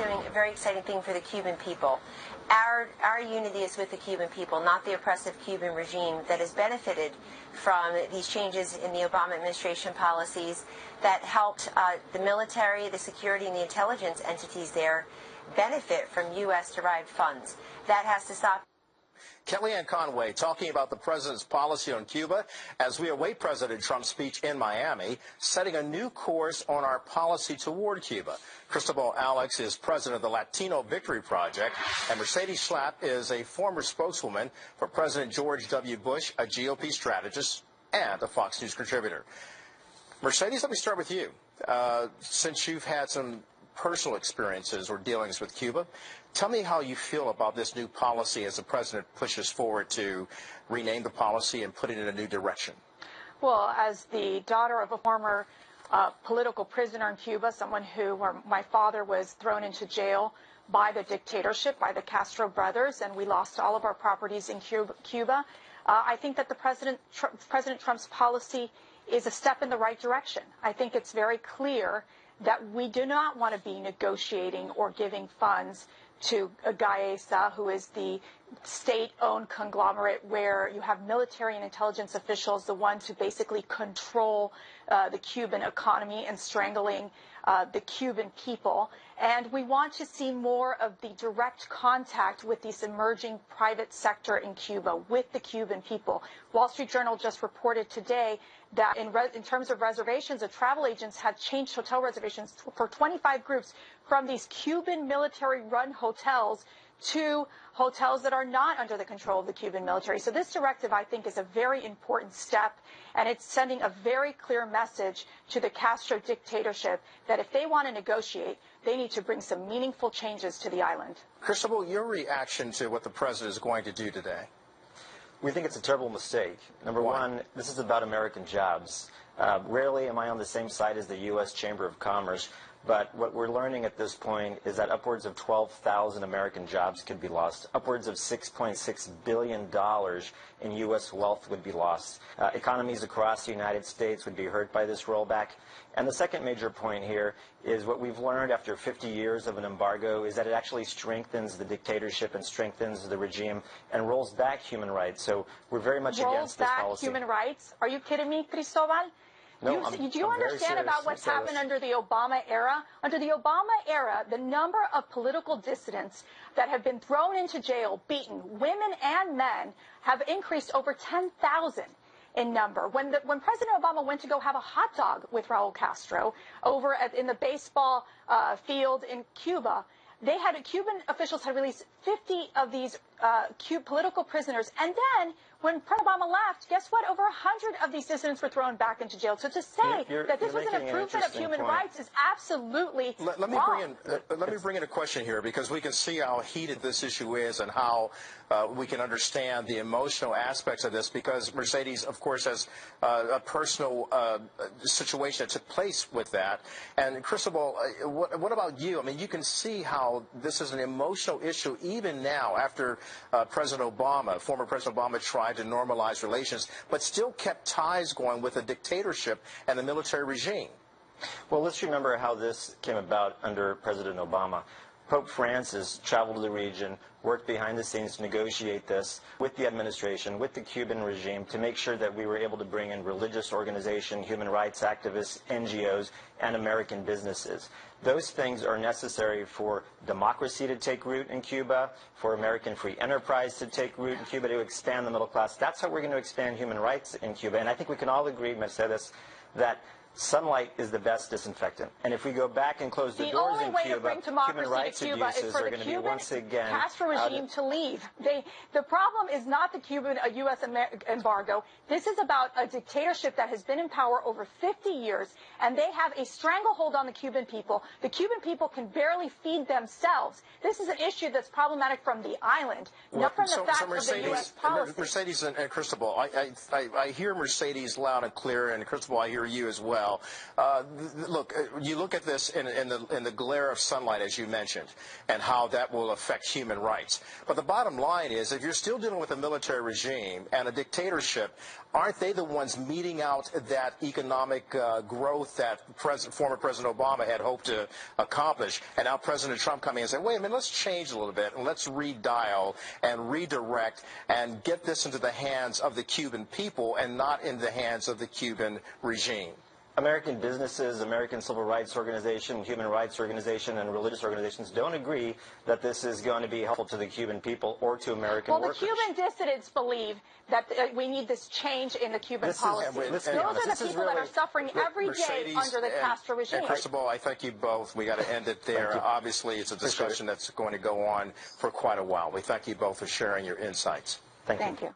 doing a very exciting thing for the Cuban people. Our unity is with the Cuban people, not the oppressive Cuban regime that has benefited from these changes in the Obama administration policies that helped the military, the security, and the intelligence entities there benefit from U.S.-derived funds. That has to stop. Kellyanne Conway talking about the president's policy on Cuba as we await President Trump's speech in Miami, setting a new course on our policy toward Cuba. Cristobál Alex is president of the Latino Victory Project, and Mercedes Schlapp is a former spokeswoman for President George W. Bush, a GOP strategist and a Fox News contributor. Mercedes, let me start with you. Since you've had some personal experiences or dealings with Cuba, tell me how you feel about this new policy as the president pushes forward to rename the policy and put it in a new direction. Well, as the daughter of a former political prisoner in Cuba, someone where my father was thrown into jail by the dictatorship, by the Castro brothers, and we lost all of our properties in Cuba, I think that President Trump's policy is a step in the right direction. I think it's very clear that we do not want to be negotiating or giving funds to Gaesa, who is the state-owned conglomerate where you have military and intelligence officials, the ones who basically control the Cuban economy and strangling the Cuban people. And we want to see more of the direct contact with this emerging private sector in Cuba, with the Cuban people. Wall Street Journal just reported today that in terms of reservations, the travel agents had changed hotel reservations for 25 groups from these Cuban military-run hotels to hotels that are not under the control of the Cuban military. So this directive, I think, is a very important step, and it's sending a very clear message to the Castro dictatorship that if they want to negotiate, they need to bring some meaningful changes to the island. Cristobal, your reaction to what the president is going to do today? We think it's a terrible mistake. Number one, this is about American jobs. Rarely am I on the same side as the U.S. Chamber of Commerce, but what we're learning at this point is that upwards of 12,000 American jobs could be lost. Upwards of $6.6 billion in U.S. wealth would be lost. Economies across the United States would be hurt by this rollback. And the second major point here is what we've learned after 50 years of an embargo is that it actually strengthens the dictatorship and strengthens the regime and rolls back human rights. So we're very much against this policy. Rolls back human rights? Are you kidding me, Cristobal? No, do you understand about what's happened under the Obama era? Under the Obama era, the number of political dissidents that have been thrown into jail, beaten, women and men, have increased over 10,000 in number. When President Obama went to go have a hot dog with Raul Castro over in the baseball field in Cuba, Cuban officials had released 50 of these political prisoners. And then, when President Obama left, guess what? Over 100 of these dissidents were thrown back into jail. So to say that this was an improvement of human rights is absolutely wrong. Let me bring in a question here, because we can see how heated this issue is and how we can understand the emotional aspects of this, because Mercedes, of course, has a personal situation that took place with that. And Cristobal, what about you? I mean, you can see how this is an emotional issue even now after former President Obama tried to normalize relations, but still kept ties going with the dictatorship and the military regime. Well, let's remember how this came about under President Obama. Pope Francis traveled to the region, worked behind the scenes to negotiate this with the administration, with the Cuban regime, to make sure that we were able to bring in religious organizations, human rights activists, NGOs, and American businesses. Those things are necessary for democracy to take root in Cuba, for American free enterprise to take root in Cuba, to expand the middle class. That's how we're going to expand human rights in Cuba. And I think we can all agree, Mercedes, that sunlight is the best disinfectant. And if we go back and close the doors in Cuba, human rights abuses are going to be once again Castro regime to leave. The problem is not the Cuban U.S. embargo. This is about a dictatorship that has been in power over 50 years, and they have a stranglehold on the Cuban people. The Cuban people can barely feed themselves. This is an issue that's problematic from the island, not from the fact of the U.S. policy. Mercedes and Cristobal, I hear Mercedes loud and clear, and Cristobal, I hear you as well. well. Look, you look at this in the glare of sunlight, as you mentioned, and how that will affect human rights. But the bottom line is, if you're still dealing with a military regime and a dictatorship, aren't they the ones meting out that economic growth that former President Obama had hoped to accomplish? And now President Trump coming and saying, wait a minute, let's change a little bit and let's redial and redirect and get this into the hands of the Cuban people and not in the hands of the Cuban regime. American businesses, American civil rights organizations, human rights organizations, and religious organizations don't agree that this is going to be helpful to the Cuban people or to American workers. Well, the Cuban dissidents believe that we need this change in the Cuban policy. Those are the people that are suffering every day under the Castro regime. And Cristobal, I thank you both. We got to end it there. Obviously, it's a discussion that's going to go on for quite a while. We thank you both for sharing your insights. Thank you.